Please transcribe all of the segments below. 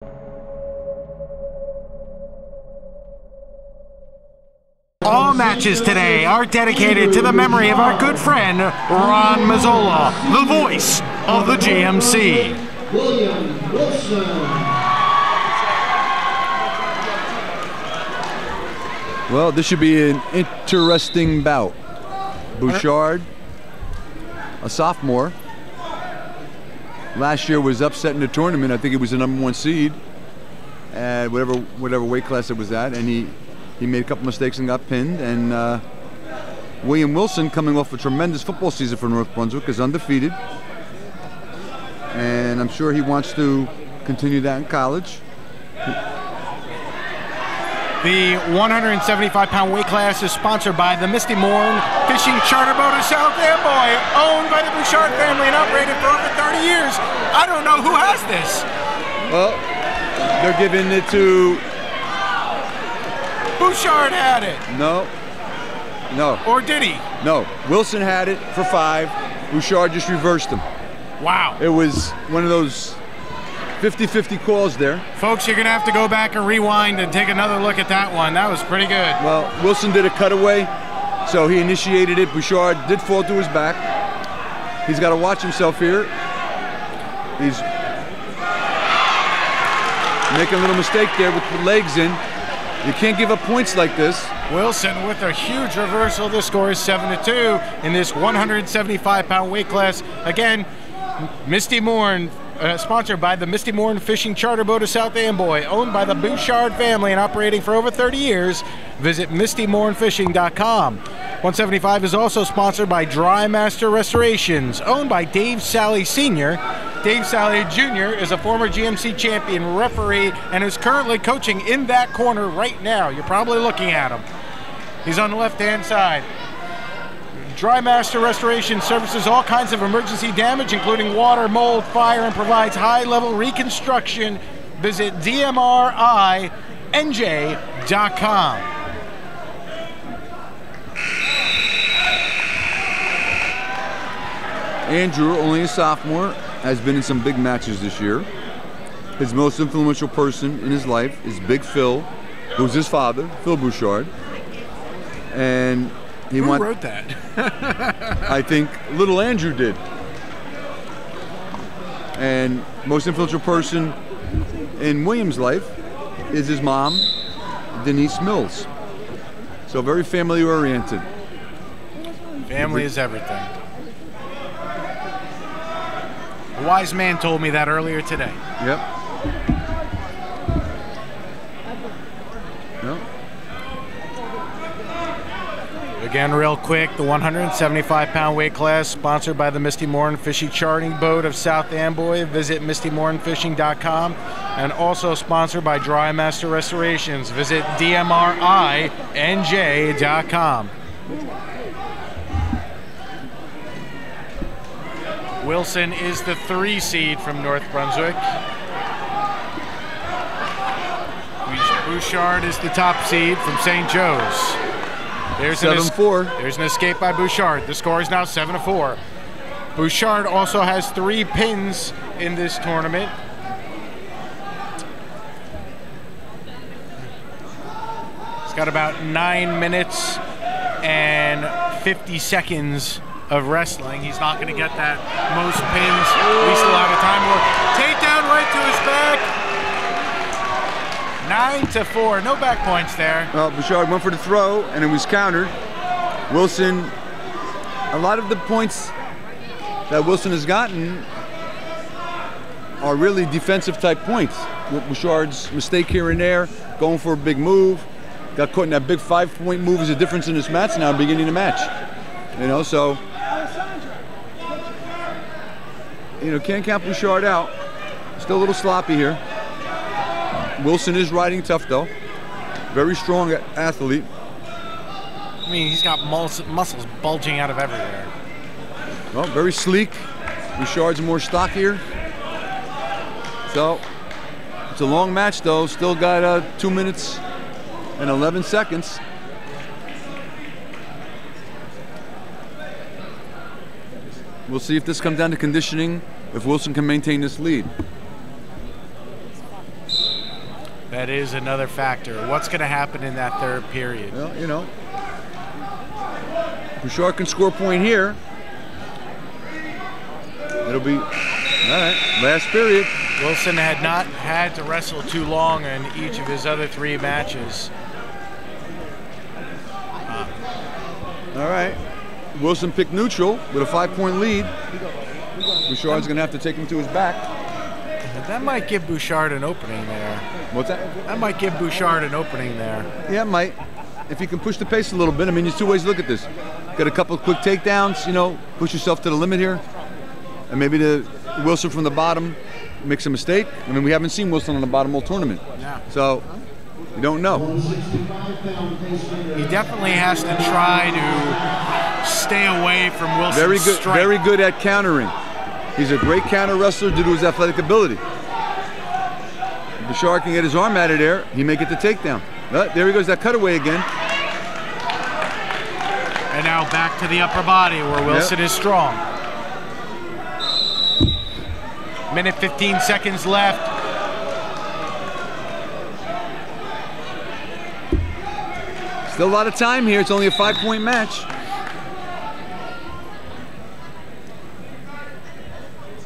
All matches today are dedicated to the memory of our good friend, Ron Mazzola, the voice of the GMC. William Wilson. Well, this should be an interesting bout. Bouchard, a sophomore, last year was upset in the tournament. I think he was the #1 seed at whatever weight class it was at, and he made a couple mistakes and got pinned. And William Wilson, coming off a tremendous football season for North Brunswick, is undefeated, and I'm sure he wants to continue that in college. The 175-pound weight class is sponsored by the Misty Morn Fishing Charter Boat of South Amboy, owned by the Bouchard family and operated for over 30 years. I don't know who has this. Well, they're giving it to... Bouchard had it. No. Or did he? No. Wilson had it for 5. Bouchard just reversed him. Wow. It was one of those 50-50 calls there. Folks, you're going to have to go back and rewind and take another look at that one. That was pretty good. Well, Wilson did a cutaway, so he initiated it. Bouchard did fall to his back. He's got to watch himself here. He's making a little mistake there with the legs in. You can't give up points like this. Wilson with a huge reversal. The score is 7-2 in this 175-pound weight class. Again, Misty Morn, sponsored by the Misty Morn Fishing Charter Boat of South Amboy, owned by the Bouchard family and operating for over 30 years. Visit mistymornfishing.com. 175 is also sponsored by Dry Master Restorations, owned by Dave Sally Sr. Dave Sally Jr. is a former GMC champion referee and is currently coaching in that corner right now. You're probably looking at him. He's on the left-hand side. Dry Master Restoration services all kinds of emergency damage, including water, mold, fire, and provides high-level reconstruction. Visit dmrinj.com. Andrew, only a sophomore, has been in some big matches this year. His most influential person in his life is Big Phil, who's his father, Phil Bouchard. And he Who wrote that? I think little Andrew did. And most influential person in William's life is his mom, Denise Mills. So very family oriented. Family is everything. A wise man told me that earlier today. Yep. Yep. Again, real quick, the 175-pound weight class, sponsored by the Misty Morn Fishing Charting Boat of South Amboy. Visit mistymornfishing.com. And also sponsored by Dry Master Restorations. Visit dmrinj.com. Wilson is the 3 seed from North Brunswick. Bouchard is the top seed from St. Joe's. There's 7-4. There's an escape by Bouchard. The score is now 7-4. Bouchard also has 3 pins in this tournament. He's got about 9 minutes and 50 seconds of wrestling. He's not going to get that most pins, least allowed of time. Takedown right to his back. 9-4. No back points there. Well, Bouchard went for the throw, and it was countered. Wilson, a lot of the points that Wilson has gotten are really defensive type points. With Bouchard's mistake here and there, going for a big move, got caught in that big 5-point move is a difference in this match now, beginning the match. You know, so can't count Bouchard out. Still a little sloppy here. Wilson is riding tough though. Very strong athlete. I mean, he's got muscles bulging out of everywhere. Well, very sleek. Bouchard's more stockier. So it's a long match though. Still got 2 minutes and 11 seconds. We'll see if this comes down to conditioning, if Wilson can maintain this lead. That is another factor. What's going to happen in that third period? Well, you know, Bouchard can score a point here. It'll be, all right, last period. Wilson had not had to wrestle too long in each of his other 3 matches. All right. Wilson picked neutral with a 5-point lead. Bouchard's going to have to take him to his back. That might give Bouchard an opening there. What's that? That might give Bouchard an opening there. Yeah, it might. If you can push the pace a little bit. I mean, there's 2 ways to look at this. Got a couple of quick takedowns, you know, push yourself to the limit here. And maybe the Wilson from the bottom makes a mistake. I mean, we haven't seen Wilson on the bottom all tournament. Yeah. So, you don't know. He definitely has to try to stay away from Wilson's strike. Very good at countering. He's a great counter wrestler due to his athletic ability. If Bouchard can get his arm out of there, he may get the takedown. There he goes, that cutaway again. And now back to the upper body where Wilson is strong. Minute 15 seconds left. Still a lot of time here. It's only a 5-point match.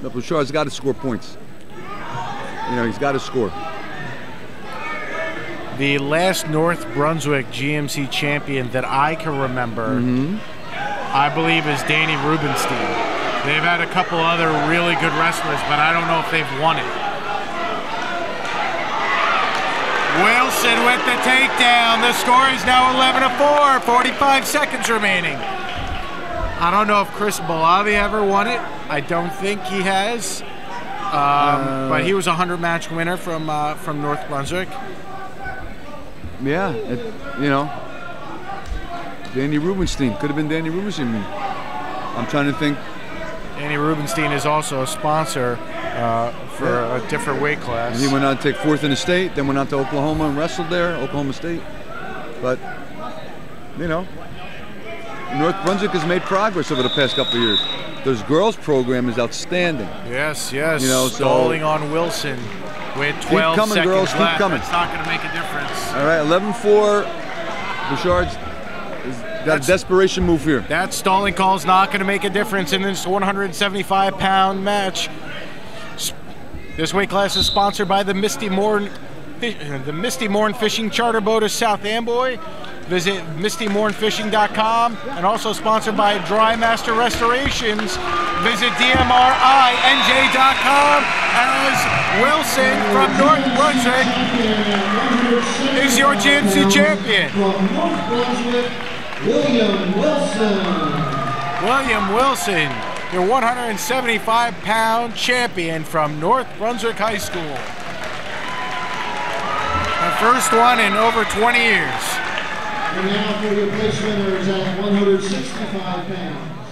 But Bouchard's got to score points. You know, he's got to score. The last North Brunswick GMC champion that I can remember, I believe, is Danny Rubenstein. They've had a couple other really good wrestlers, but I don't know if they've won it. Wilson with the takedown. The score is now 11-4, 45 seconds remaining. I don't know if Chris Balabi ever won it. I don't think he has. But he was a 100-match winner from North Brunswick. Yeah, you know, Danny Rubenstein. Could have been Danny Rubenstein. I'm trying to think. Danny Rubenstein is also a sponsor for a different weight class. He went on to take 4th in the state, then went on to Oklahoma and wrestled there, Oklahoma State. But, you know, North Brunswick has made progress over the past couple of years. This girls program is outstanding. Yes, yes. You know, stalling on Wilson with 12 coming, seconds girls, left. keep coming. It's not going to make a difference. All right, 11-4. Bouchard's got a desperation move here. That stalling call is not going to make a difference in this 175-pound match. This weight class is sponsored by the Misty Morn Fishing Charter Boat of South Amboy. Visit MistyMornFishing.com, and also sponsored by Dry Master Restorations. Visit DMRINJ.com, as Wilson from North Brunswick is your GMC champion. From North Brunswick, William Wilson. William Wilson, your 175-pound champion from North Brunswick High School. The first one in over 20 years. And now for your place winners at 165 pounds.